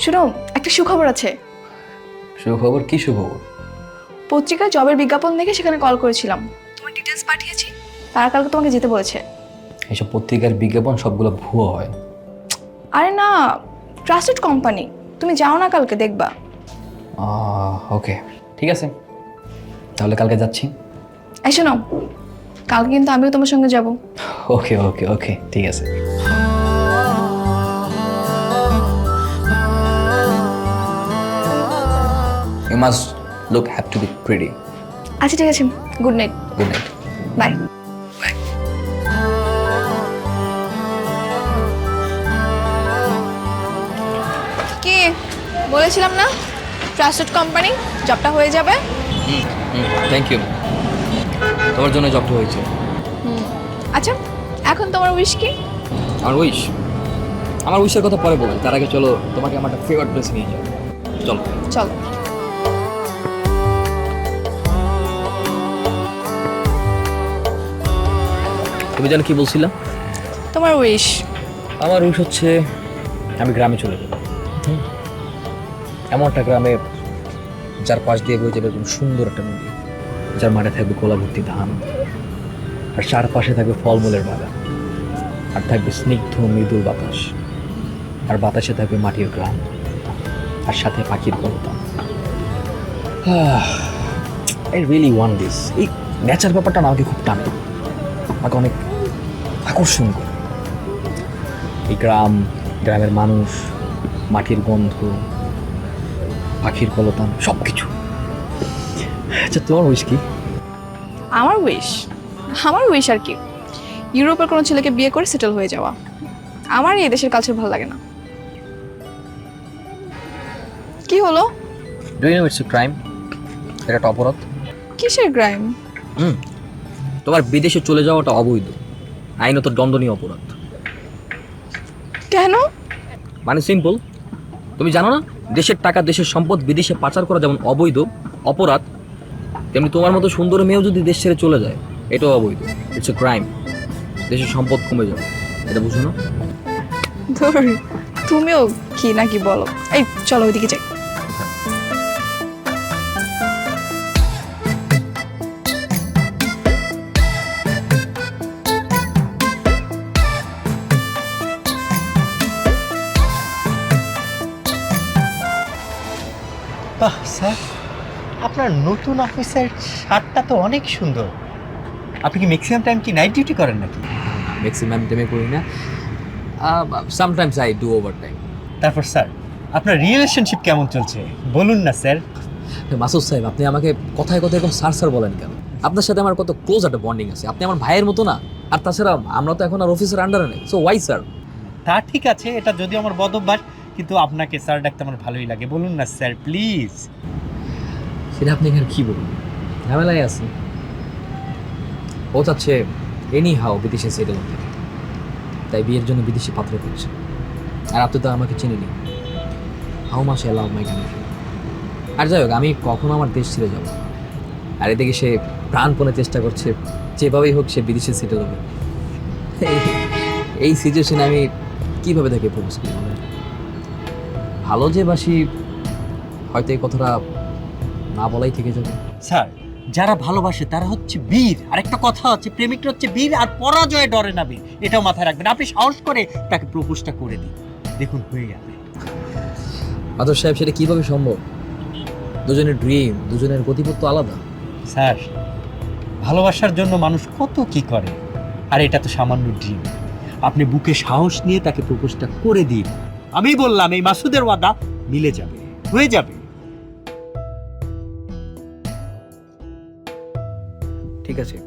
শোনো, একটা সুখবর আছে। সুখবর? কি সুখবর? পত্রিকায় জবের বিজ্ঞাপন দেখে সেখানে কল করেছিলাম, তোমার ডিটেলস পাঠিয়েছি, তারা কালকে তোমাকে যেতে বলেছে। এইসব পত্রিকার বিজ্ঞাপন সবগুলো ভুয়ো হয়। আরে না, ট্রাস্টেড কোম্পানি, তুমি যাও না, কালকে দেখবা। ওকে, ঠিক আছে, তাহলে কালকে যাচ্ছি। এই শোনো, কালকে কিন্তু আমিও তোমার সঙ্গে যাব। ওকে ওকে ওকে, ঠিক আছে। You must look have to be pretty. আচ্ছা ঠিক আছে, good night. Good night. Bye. কি বলেছিলাম না, ট্রাস্টেড কোম্পানি, জবটা হয়ে যাবে। থ্যাংক ইউ, তোমার জন্য জবটা হয়েছে। আচ্ছা, এখন তোমার উইশ কি? আমার উইশের কথা পরে বলবো, তার আগে চলো তোমাকে আমার একটা ফেভারিট প্লেস নিয়ে যাও। চলো চলো। তুমি জানো কি বলছিলাম? তোমার উইশ? আমার উইশ হচ্ছে আমি গ্রামে চলে যাব। এমন একটা গ্রামে যার পাশ দিয়ে বয়ে যাবে একদম সুন্দর একটা নদী, যার মাঠে থাকবে কলা ভর্তি ধান, আর চারপাশে থাকবে ফলমূলের বাগান, আর থাকবে স্নিগ্ধ মৃদুল বাতাস, আর বাতাসে থাকবে মাটির গ্রাম, আর সাথে পাখির কলতান। I really want this. এই নেচার ব্যাপারটা না আমাকে খুব টানে, আমাকে অনেক আকর্ষণ করে। এই গ্রামের মানুষ, মাটির গন্ধ, পাখির কলতান, সব কিছু। আচ্ছা, তোমার উইশ কি? আমার উইশ আর কি, ইউরোপের কোনো ছেলেকে বিয়ে করে সেটেল হয়ে যাওয়া। আমার এই দেশের কালচার ভালো লাগে না। কি হলো? Do you know it's a crime? এটা একটা অপরাধ। কিসের ক্রাইম? তোমার বিদেশে চলে যাওয়াটা অবৈধ, আইনত দণ্ডনীয় অপরাধ। কেন? মানে সিম্পল, তুমি জানো না, দেশের টাকা, দেশের সম্পদ বিদেশে পাচার করা যেমন অবৈধ অপরাধ, তেমনি তোমার মতো সুন্দর মেয়েও যদি দেশ ছেড়ে চলে যায়, এটাও অবৈধ। It's a crime. দেশের সম্পদ কমে যাবে, এটা বুঝো না? ধুর, তুমিও কি নাকি বলো। এই চলো ওইদিকে যাই। বাহ স্যার, আপনার নতুন অফিসের শার্টটা তো অনেক সুন্দর। আপনি কি ম্যাক্সিমাম টাইম কি নাইট ডিউটি করেন নাকি? ম্যাক্সিমাম টাইমে করি না, sometimes I do over time. তারপর স্যার, আপনার রিলেশনশিপ কেমন চলছে বলুন না স্যার। মাসুদ সাহেব, আপনি আমাকে কথায় কথায় এখন স্যার স্যার বলেন কেন? আপনার সাথে আমার কত ক্লোজ একটা বন্ডিং আছে, আপনি আমার ভাইয়ের মতো না? আর তাছাড়া আমরা তো এখন আর অফিসের আন্ডারে নেই, সো ওয়াই স্যার? তা ঠিক আছে, এটা যদিও আমার বদ অভ্যাস, কিন্তু আপনাকে স্যার ডাকতে আমার ভালোই লাগে। বলুন না স্যার প্লিজ। সেটা আপনি এখানে কী বলুন, ঝামেলায় আছে। ও চাচ্ছে এনি হাও বিদেশে সেটেল হতে, তাই বিয়ের জন্য বিদেশি পাত্র করছে। আর আপনি তো আমাকে চিনিনি, how much I love my country. আর যাই হোক, আমি কখনো আমার দেশ ছেড়ে যাব। আর এদিকে সে প্রাণপণে চেষ্টা করছে যেভাবেই হোক সে বিদেশে সেটেল হবে। এই সিচুয়েশনে আমি কীভাবে তাকে প্রপোজ করি? ভালো যে বাসি, হয়তো এই কথাটা না বলাই থেকে যাবে। স্যার, যারা ভালোবাসে তারা হচ্ছে বীর। আরেকটা কথা হচ্ছে, প্রেমিকটা হচ্ছে বীর, আর পরাজয়ে ডরে না বীর। এটাও মাথায় রাখবেন। আপনি সাহস করে তাকে প্রপোজটা করে দিন, দেখুন হয়ে যাবে। আদর সাহেব, সেটা কীভাবে সম্ভব? দুজনের ড্রিম, দুজনের গতিপথ তো আলাদা। স্যার, ভালোবাসার জন্য মানুষ কত কি করে, আর এটা তো সামান্য ড্রিম। আপনি বুকে সাহস নিয়ে তাকে প্রপোজটা করে দিন। আমি বললাম, এই মাসুদের ওয়াদা মিলে যাবে, হয়ে যাবে। ঠিক আছে,